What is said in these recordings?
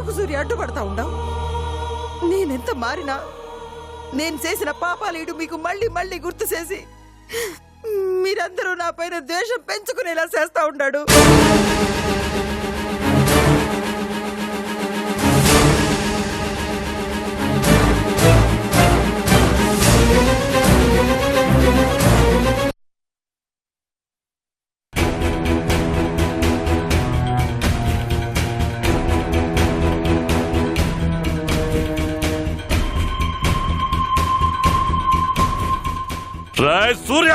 ఎందుకు సూర్య అడ్డుపడతా ఉండవు? నేనెంత మారినా నేను చేసిన పాపాలు ఇడు మీకు మళ్ళీ మళ్ళీ గుర్తు చేసి మీరందరూ నా పైన ద్వేషం పెంచుకునేలా చేస్తా ఉన్నాడు. సూర్య,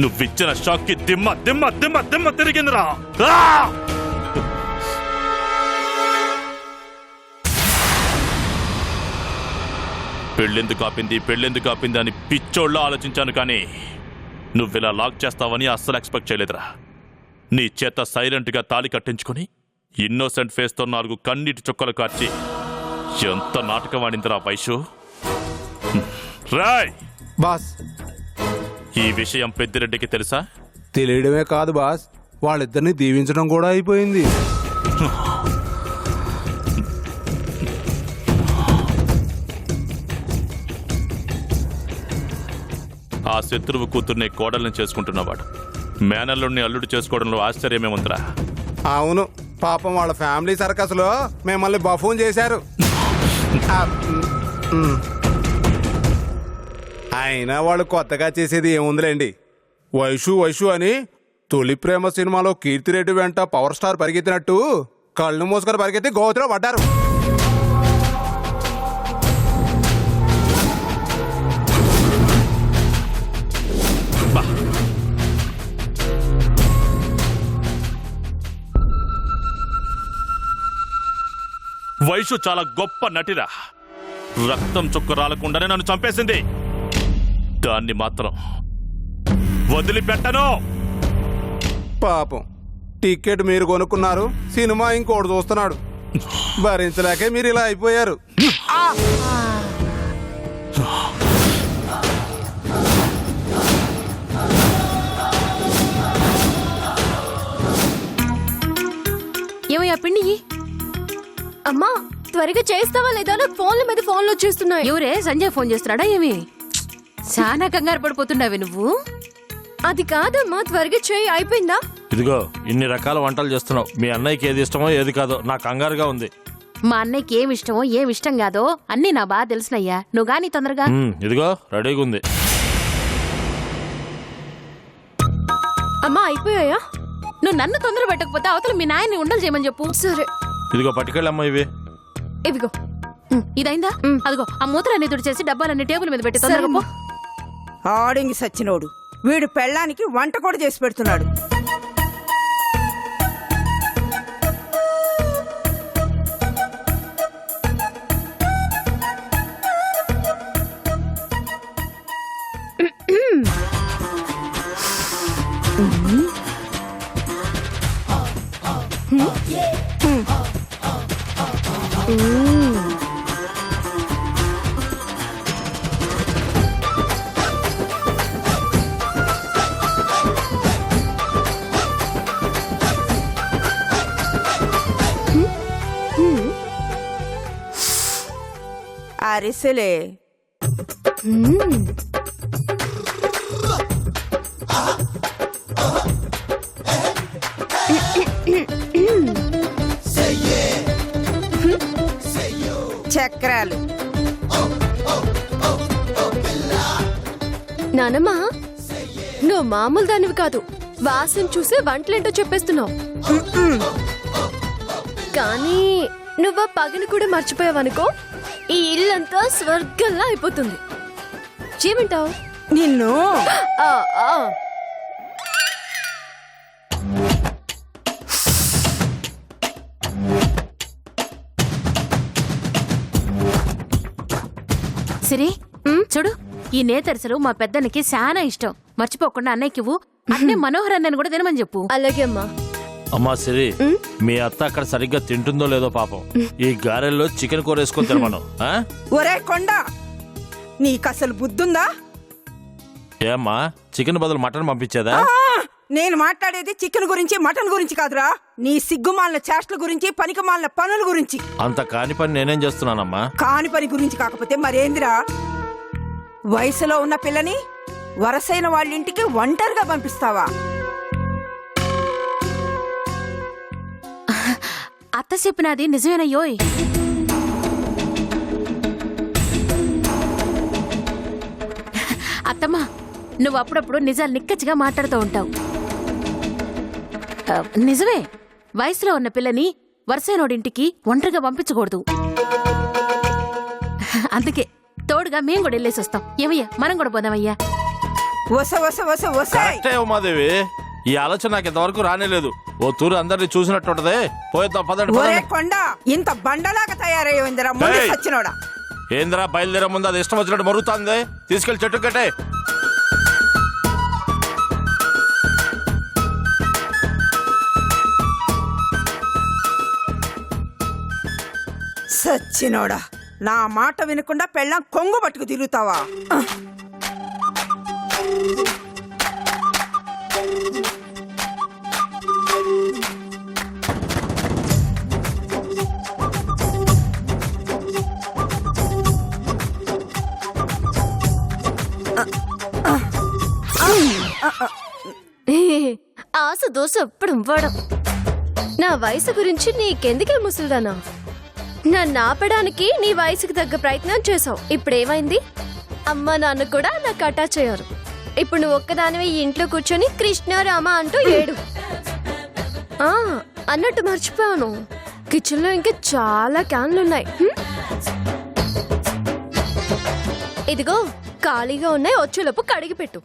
నువ్విచ్చిన షాక్ కి దిమ్మ దిమ్మ దిమ్మ దిమ్మ తిరిగిందిరా. పెళ్ళెందుకు ఆపింది అని పిచ్చోళ్ళ ఆలోచించాను, కానీ నువ్విలా లాక్ చేస్తావని అస్సలు ఎక్స్పెక్ట్ చేయలేదురా. నీ చేత సైలెంట్ గా తాళి కట్టించుకొని ఇన్నోసెంట్ ఫేస్ తో 4 కన్నీటి చుక్కలు కార్చి ఎంత నాటకం ఆడిందిరా వైషు. రాయ్ బాస్, ఈ విషయం పెద్దిరెడ్డికి తెలుసా? తెలియడమే కాదు బాస్, వాళ్ళిద్దరిని దీవించడం కూడా అయిపోయింది. ఆ శత్రువు కూతుర్ని కోడల్ని చేసుకుంటున్నవాడు మేనల్లుడిని అల్లుడు చేసుకోవడంలో ఆశ్చర్యమేముందిరా? అవును, పాపం వాళ్ళ ఫ్యామిలీ సర్కస్ లో మిమ్మల్ని బఫూన్ చేశారు. అయినా వాళ్ళు కొత్తగా చేసేది ఏముందిలేండి. వైషు అని తొలి ప్రేమ సినిమాలో కీర్తిరెడ్డి వెంట పవర్ స్టార్ పరిగెత్తినట్టు కళ్ళు మూసుకొని పరిగెత్తి గోతులో పడ్డారు. వైషు చాలా గొప్ప నటిరా. రక్తం చుక్క రాలకుండానే నన్ను చంపేసింది. దాన్ని మాత్రం వదిలిపెట్టను. పాపం, టికెట్ మీరు కొనుక్కున్నారు, సినిమా ఇంకోటి చూస్తున్నాడు. భరించలేకే మీరు ఇలా అయిపోయారు. ఏమయ్యా పిండి? అమ్మా, త్వరగా చేస్తావా లేదా? నాకు ఫోన్ల మీద ఫోన్లు వచ్చేస్తున్నాయి. ఎవరే? సంజయ్ ఫోన్ చేస్తున్నాడా ఏమి? చాలా కంగారు పడిపోతున్నావే నువ్వు. అది కాదమ్మా, త్వరగా చేయి. అయిపోయిందా? ఇదిగో, ఇన్ని రకాల వంటలు చేస్తున్నావు. మీ అన్నయ్యకి ఏది ఇష్టమో ఏది కాదో నాకు కంగారుగా ఉంది. మా అన్నయ్యకి ఏమి ఇష్టమో ఏమి ఇష్టం కాదో అన్నీ నా బాగా తెలుసునయ్యా. నువ్వు గానీ తొందరగా. ఇదిగో రెడీగా ఉంది. అమ్మా, అయిపోయాయా? నువ్వు నన్ను తొందర పెట్టకపోతే అవతల మీ నాయన్ని ఉండలు చేయమని చెప్పు. సరే, ఇదిగో పట్టుకెళ్ళమ్మా ఇవి. ఇవిగో. ఇదైందా? అదిగో ఆ మూత్రాన్ని తుడి చేసి డబ్బాలన్నీ టేబుల్ మీద పెట్టి తొందరగా పో. ఆడింగి సచ్చినోడు వీడు పెళ్ళానికి వంట కూడా చేసి పెడుతున్నాడు. అరిసెలే. చక్రాలు. నానమ్మా, నువ్వు మామూలు దానివి కాదు. వాసన చూసే వంటలేంటో చెప్పేస్తున్నావు. కానీ నువ్వు పగని కూడా మర్చిపోయావనుకో, ఈ ఇల్లంతా స్వర్గంలా అయిపోతుంది. ఏమంటావు? నిన్ను సిరి చూడు, ఈ నేతరసలు మా పెద్దనికి చాలా ఇష్టం. మర్చిపోకుండా అన్నయ్యకివ్వు. అన్నే మనోహర్ అన్నని కూడా తినమని చెప్పు. అలాగే అమ్మా. అమ్మా సిరి, మీ అత్త అక్కడ సరిగ్గా తింటుందో లేదో పాపం. ఈ గారెల్లో చికెన్ కూర వేసుకొని తినమను. ఒరే కొండ, నీకు అసలు బుద్ధుందా? ఏమ్మా, చికెన్ బదులు మటన్ పంపించేదా? నేను మాట్లాడేది చికెన్ గురించి మటన్ గురించి కాదురా, నీ సిగ్గుమాలిన చేష్టల గురించి, పనికిమాలిన పనుల గురించి. అంత కాని పని నేనేం చేస్తున్నానమ్మా? కాని పని గురించి కాకపోతే మరేందిరా? వయసులో ఉన్న పిల్లని వరసైన వాళ్ళింటికి ఒంటరిగా పంపిస్తావా? అత్త చెప్పినది నిజమేనయ్యోయ్. అత్తమ్మా, నువ్వు అప్పుడప్పుడు నిజాలు నిక్కచ్చిగా మాట్లాడుతూ ఉంటావు. నిజమే, వయసులో ఉన్న పిల్లని వరుసైనోడింటికి ఒంటరిగా పంపించకూడదు. అందుకే తోడుగా మేం కూడా వెళ్ళేసి వస్తాం. ఏమయ్యా, మనం కూడా పోదామయ్యా. కరెక్టే ఉమాదేవి, ఈ ఆలోచన నాకు ఇంతవరకు రానేలేదు. ఓ తూరు అందరిని చూసినట్టుంటదే. పోయేద్దాం పదండి. కొండ ఇంత బండలాగా తయారయ్యిందిరా ముందు సచ్చినోడా. ఏంద్రా బయలుదేరే ముందు అది ఇష్టం వచ్చినట్టు మరుగుతుంది. తీసుకెళ్లి చెట్టు కట్టే. సచ్చినోడా, నా మాట వినకుండా పెళ్ళం కొంగు పట్టుకు తిరుగుతావా? ఆశ దోశ ఎప్పుడు వాడం. నా వయసు గురించి నీకెందుకే ముసల్దానా? నన్ను ఆపడానికి నీ వయసుకి తగ్గ ప్రయత్నం చేసావు. ఇప్పుడేమైంది? అమ్మ నాన్న కూడా నాకు అటాచ్ అయ్యారు. ఇప్పుడు నువ్వు ఒక్కదానివే ఇంట్లో కూర్చొని కృష్ణ రామ అంటూ ఏడు. అన్నట్టు మర్చిపోయాను, కిచెన్ లో ఇంకా చాలా క్యాన్లున్నాయి. ఇదిగో ఖాళీగా ఉన్నాయి, వచ్చేలోపు కడిగి పెట్టు.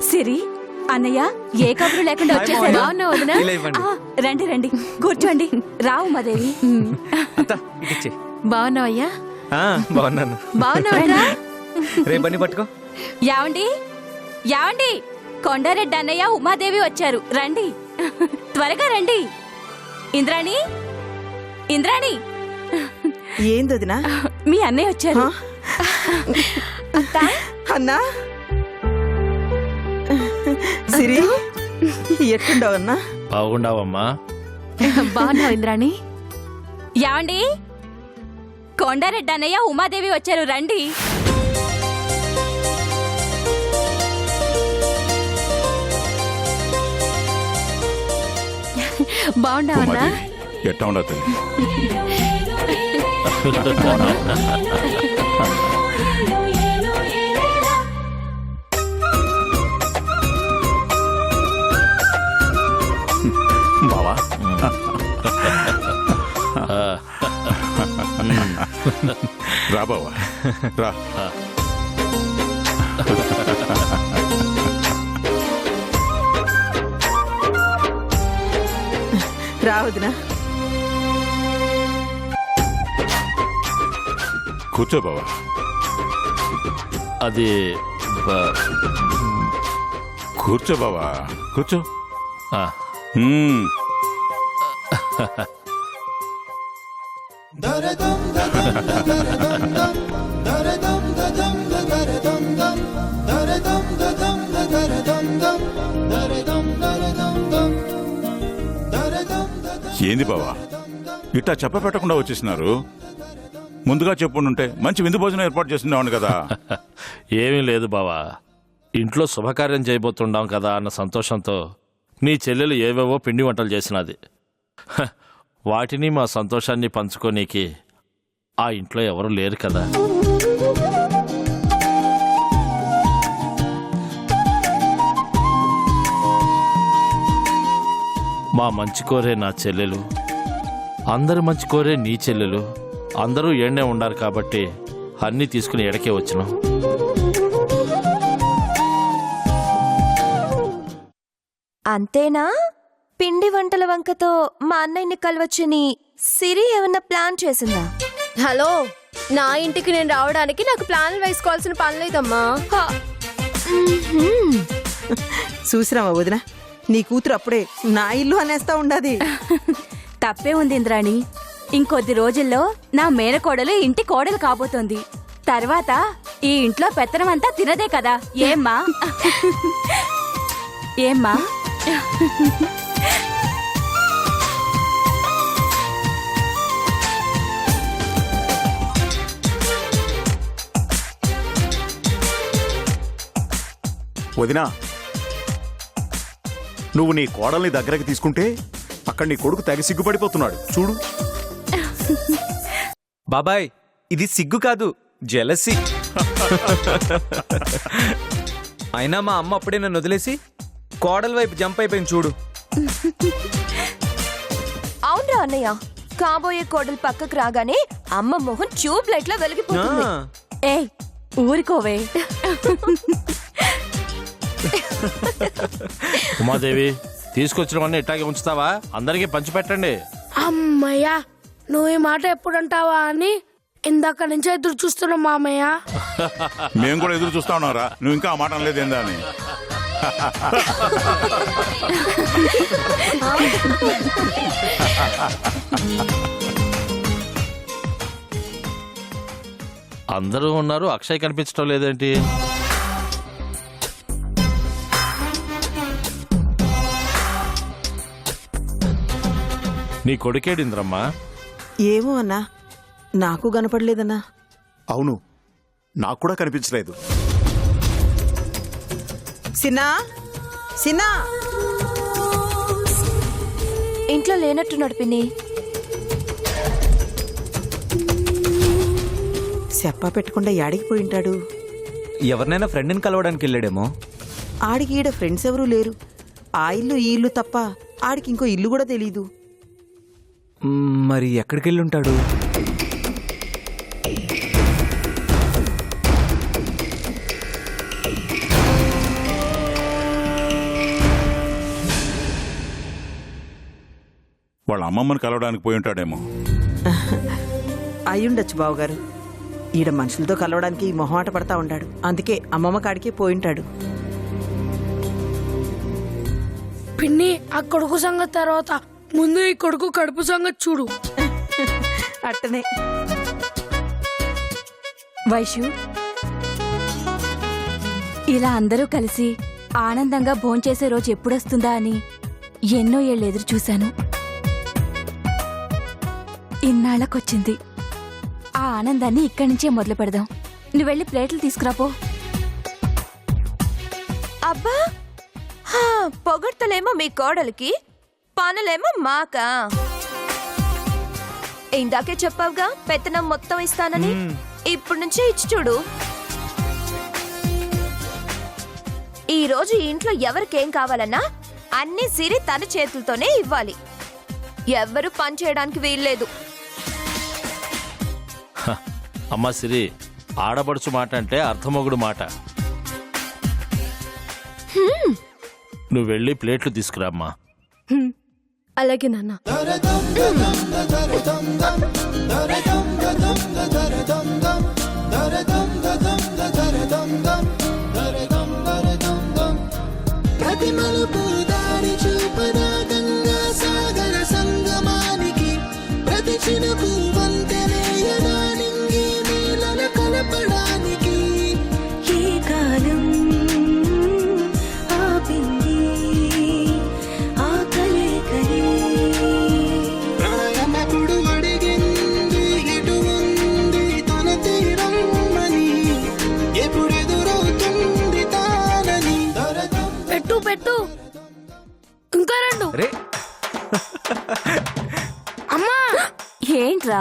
సిరి, అన్నయ్య ఏ కబురు లేకుండా వచ్చేసారు. బాగున్నావు వదినా? రండి రండి, కూర్చోండి. రావు మాదేవి. బాగున్నావయ్యా? బాగున్నాను. బాగున్నావా? రేపని పట్టుకో. యావండి యావండి, కొండారెడ్డి అన్నయ్య ఉమాదేవి వచ్చారు, రండి త్వరగా రండి. ఇంద్రాణి ఇంద్రాణి, ఏందొదినా? మీ అన్నయ్య వచ్చారు. అన్నా, సిరి ఎట్టుండవన్నా? బాగుండావమ్మా. బాగున్నావు ఇంద్రాణి? యావండి, కొండారెడ్డి అన్నయ్య ఉమాదేవి వచ్చారు, రండి. బాగుండావన్నా? ఎట్టా ఉండదు తల్లి. బావా, రా బావా రా. రావద్దునా? కూర్చో బావా. అది కూర్చో బావా, కూర్చో. ఆ, ఏంది బావా, ఇట్టా చెప్ప పెట్టకుండా వచ్చేసినారు? ముందుగా చెప్పుంటే మంచి విందు భోజనం ఏర్పాటు చేస్తున్నాను కదా. ఏమీ లేదు బావా, ఇంట్లో శుభకార్యం చేయబోతుండాం కదా అన్న సంతోషంతో నీ చెల్లెలు ఏవేవో పిండి వంటలు చేసినది. వాటిని మా సంతోషాన్ని పంచుకోనీకి ఆ ఇంట్లో ఎవరు లేరు కదా. మా మంచి కోరే నా చెల్లెలు, అందరు మంచి కోరే నీ చెల్లెలు, అందరూ ఏడ్నే ఉండారు కాబట్టి అన్నీ తీసుకుని ఎడకే వచ్చినాం. అంతేనా? పిండి వంటల వంకతో మా అన్నయ్యని కలవచ్చని సిరి ఏమన్నా ప్లాన్ చేసిందా? హలో, నా ఇంటికి నేను రావడానికి నాకు ప్లాన్లు వేసుకోవాల్సిన పని లేదమ్మా. చూసినావా వదినా, నీ కూతురు అప్పుడే నా ఇల్లు అనేస్తా ఉండదు. తప్పే ఉంది ఇంద్రాణి, ఇంకొద్ది రోజుల్లో నా మేనకోడలు ఇంటి కోడలు కాబోతోంది. తర్వాత ఈ ఇంట్లో పెత్తనం అంతా తినదే కదా. ఏమ్మా ఏమ్మా వదినా, నువ్వు నీ కోడల్ని దగ్గరకు తీసుకుంటే అక్కడ నీ కొడుకు తెగ సిగ్గుపడిపోతున్నాడు చూడు. బాబాయ్, ఇది సిగ్గు కాదు, జెలసీ. అయినా మా అమ్మ అప్పుడే నన్ను వదిలేసి కోడల వైపు జంప్ అయిపోయింది చూడు. అవునరా అన్నయ్య, కాబోయే కోడలు పక్కకు రాగానే అమ్మ మొహం ట్యూబ్ లైట్ లా వెలిగిపోతుంది. ఏయ్ ఊరుకోవే. ఉమాదేవి, తీసుకొచ్చినవన్నీ ఇట్టాగే ఉంచుతావా? అందరికీ పంచిపెట్టండి. అమ్మయ్యా, నువ్వు ఈ మాట ఎప్పుడంటావా అని ఇందాక నుంచి ఎదురు చూస్తున్నాం మామయ్య. మేము కూడా ఎదురు చూస్తా ఉన్నారా, నువ్వు ఇంకా ఆ మాట అనలేదు ఏందా అని. అందరూ ఉన్నారు, అక్షయ్ కనిపించడం లేదేంటి? నీ కొడుకేడింద్రమ్మా? ఏమో అన్నా, నాకు కనపడలేదన్నా. అవును, నాకు కూడా కనిపించలేదు. సిన్నా సిన్నా, ఇంట్లో లేనట్టున్నాడు పిన్ని. చెప్పా పెట్టకుండా యాడికి పోయింటాడు? ఎవరినైనా ఫ్రెండ్ని కలవడానికి వెళ్ళాడేమో. ఆడికి ఈడ ఫ్రెండ్స్ ఎవరూ లేరు. ఆ ఇల్లు ఈ ఇల్లు తప్ప ఆడికి ఇంకో ఇల్లు కూడా తెలీదు. మరి ఎక్కడికి వెళ్ళి ఉంటాడు? వాళ్ళ అమ్మమ్మని కలవడానికి పోయి ఉంటాడేమో. అయ్యుండొచ్చు బావగారు. ఈడ మనుషులతో కలవడానికి మొహమాట పడతా ఉంటాడు. అందుకే అమ్మమ్మ కాడికే పోయింటాడు. పిన్ని, ఆ కొడుకు సంగతి తర్వాత ముందు ఈ కొడుకు కడుపు సంగతి చూడు. అట్టనే. వైషు, ఇలా అందరూ కలిసి ఆనందంగా భోంచేసే రోజు ఎప్పుడొస్తుందా అని ఎన్నో ఏళ్ళు ఎదురు చూశాను. ఇన్నాళ్ళకొచ్చింది. ఆ ఆనందాన్ని ఇక్కడి నుంచే మొదలు పెడదాం. నువ్వు వెళ్ళి ప్లేట్లు తీసుకురాపో. అబ్బా, పొగడ్తలేమో మీ కోడలికి, పనులేమో మాకా. ఇందాకే చెప్పావుగా పెత్తనం మొత్తం ఇస్తానని. ఇప్పుడు నుంచే ఇచ్చి చూడు. ఈ రోజు ఇంట్లో ఎవరికేం కావాలన్నా అన్ని సిరి తన చేతులతోనే ఇవ్వాలి. ఎవ్వరూ పని చేయడానికి వీల్లేదు. అమ్మా సిరి, ఆడబడుచు మాట అంటే అర్థమొగుడు మాట. నువ్వు వెళ్ళి ప్లేట్లు తీసుకురామ్మా. అలాగే నాన్న. ప్రతి మలుపు దారి చూపదా గంగా సాగర సంగమానికి, ప్రతి చినుకు వంతెనేయడానికి, నీళ్ళ కలపడానికి. ఈ కాలం ఆపింది ఆకలే కలే. ప్రాణమకుడు అడిగింది ఇటు ఉంది తన తీరమ్మని, ఎప్పుడెదురవుతుంది తానని. పెట్టు పెట్టు, ఇంకా రెండు. అమ్మా, ఏంట్రా?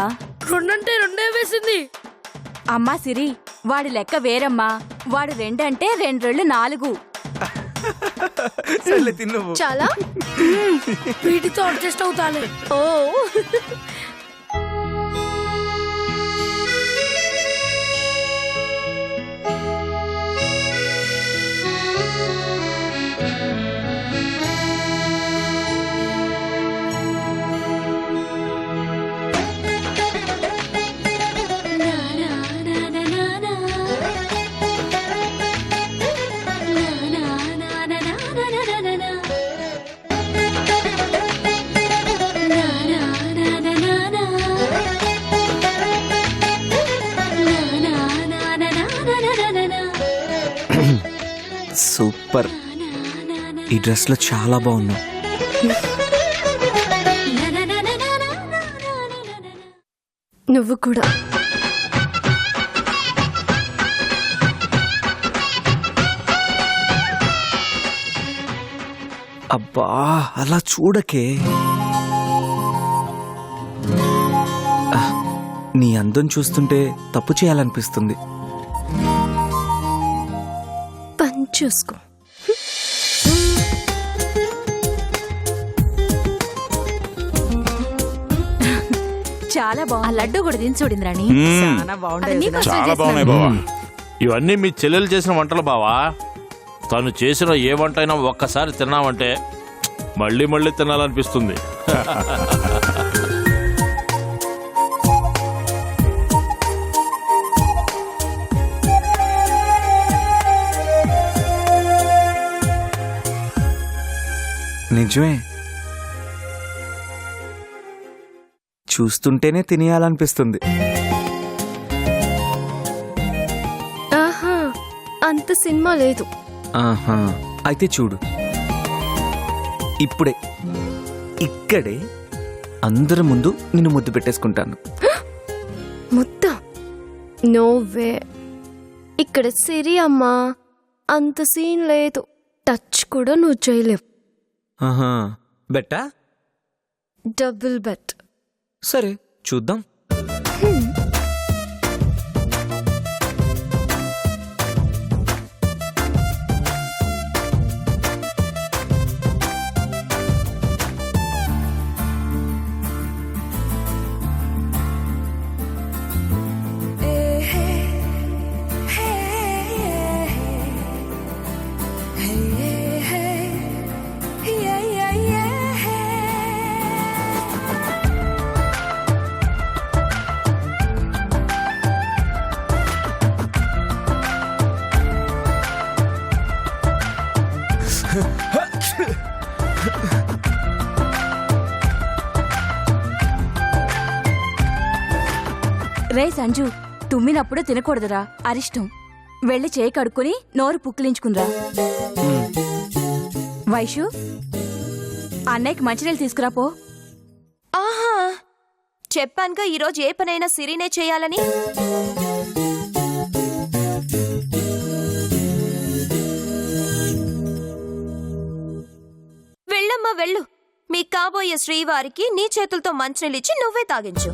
రెండంటే రెండే వేసింది. అమ్మా సిరి, వాడి లెక్క వేరమ్మా. వాడు 2 అంటే 2 రెళ్ళు 4. తిన్ను. చాలా వీటితో అడ్జస్ట్ అవుతాలే. ఓ నా సూపర్. ఈ డ్రెస్లో చాలా బాగున్నావు. నువ్వు కూడా. అబ్బా అలా చూడకే. నీ అందం చూస్తుంటే తప్పు చేయాలనిపిస్తుంది. పని చూసుకో. చాలా ఆ బాగుంది. లడ్డు కూడా తిని చూడింద్రాణి. చాలా బాగుంటాయి అది వదినా. నీకోసం చాలా చేసినాను. బాగున్నాయి బావా. ఇవన్నీ మీ చెల్లెలు చేసిన వంటలు బావా. తను చేసిన ఏ వంట అయినా ఒక్కసారి తిన్నామంటే మళ్ళీ మళ్ళీ తినాలనిపిస్తుంది. నిజమే, చూస్తుంటేనే తినేయాలనిపిస్తుంది. ఆహా, అంత సినిమా లేదు. ఆహా, అయితే చూడు. ఇప్పుడే ఇక్కడే అందరి ముందు నిన్ను ముద్దు పెట్టేసుకుంటాను. ముద్ద? నోవే. ఇక్కడ సిరి అమ్మా, అంత సీన్ లేదు. టచ్ కూడా నువ్వు చేయలేవు. ఆహా, బెట్టా? Double bet. సరే చూద్దాం. రే సంజు, తుమ్మినప్పుడు తినకూడదురా, అరిష్టం. వెళ్ళి చేయి కడుక్కుని నోరు పుక్కిలించుకుందిరా. వైషు, అన్నయ్యకి మంచినీళ్ళు తీసుకురాపో. ఆహా, చెప్పానుగా ఈరోజు ఏ పనైనా సిరినే చేయాలని. వెళ్ళమ్మా వెళ్ళు. మీ కాబోయే శ్రీవారికి నీ చేతులతో మంచినీళ్ళిచ్చి నువ్వే తాగించు.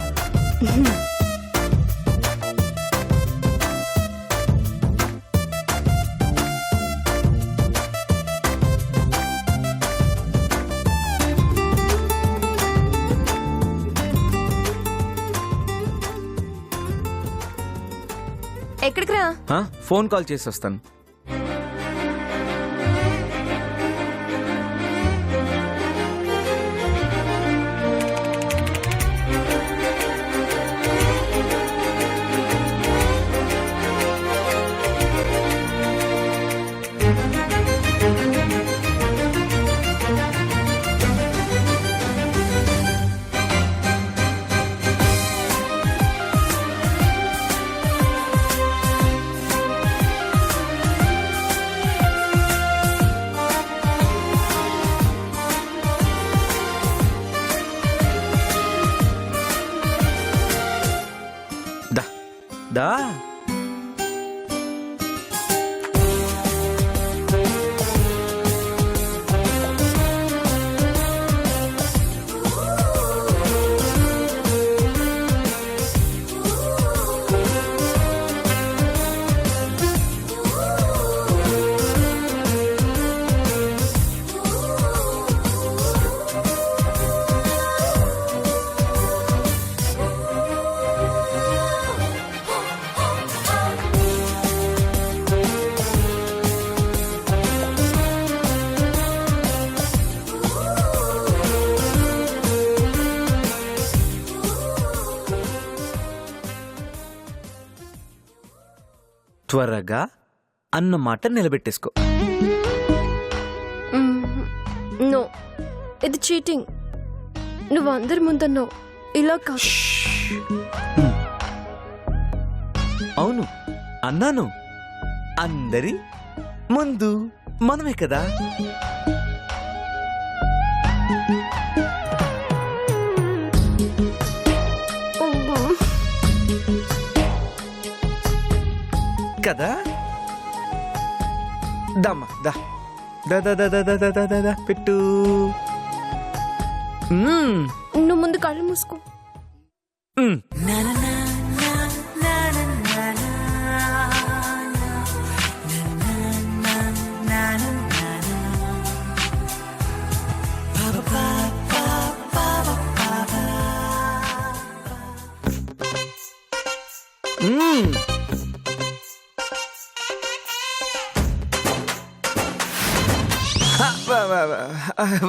ఎక్కడికి రా? ఫోన్ కాల్ చేసి వస్తాను. దా త్వరగా అన్న మాట నిలబెట్టేసుకో. నో, ఇది చీటింగ్. నువ్వు అందరి ముందన్నావు, ఇలా కాదు. అవును అన్నాను, అందరి ముందు. మనమే కదా. కదా దమ్మా దా దా దా దా దా దా దా దా దా పెట్టు. నువ్వు ముందు కళ్ళు మూసుకో.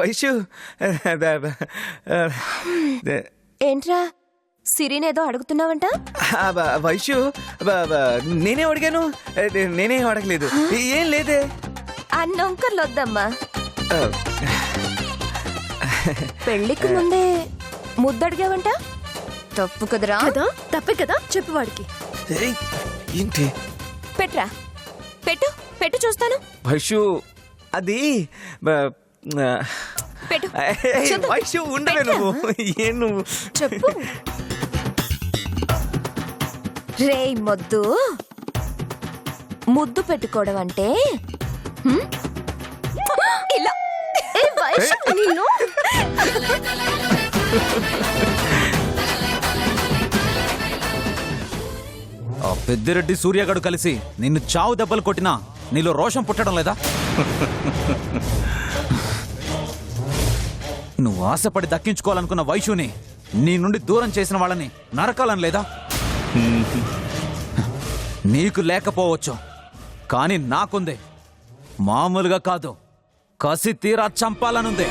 వైషు ఏంట్రా సిరినేదో అడుగుతున్నావంట? వైషు నేనే అడిగాను. నేనే అడగలేదు. ఏం లేదే. అన్నొంకర్లు వద్దమ్మా. పెళ్లికి ముందే ముద్దడిగావంట? తప్పు కదరా? కదా తప్పే కదా, చెప్పు వాడికి. ఏంటి? పెట్రా, పెట్టు పెట్టు చూస్తాను. వైషు అది పెట్టు. వైషు ఉండవే నువ్వు. ఏం నువ్వు చెప్పు. రేయ్ మొద్దు, ముద్దు పెట్టుకోవడం అంటే ఇలా. ఆ పెద్దిరెడ్డి సూర్యగాడు కలిసి నిన్ను చావు దెబ్బలు కొట్టినా నీలో రోషం పుట్టడం లేదా? నువ్వు ఆశపడి దక్కించుకోవాలనుకున్న వైషుని నీ నుండి దూరం చేసిన వాళ్ళని నరకాలని లేదా? నీకు లేకపోవచ్చు, కానీ నాకుంది. మామూలుగా కాదు, కసి తీరా చంపాలనుంది.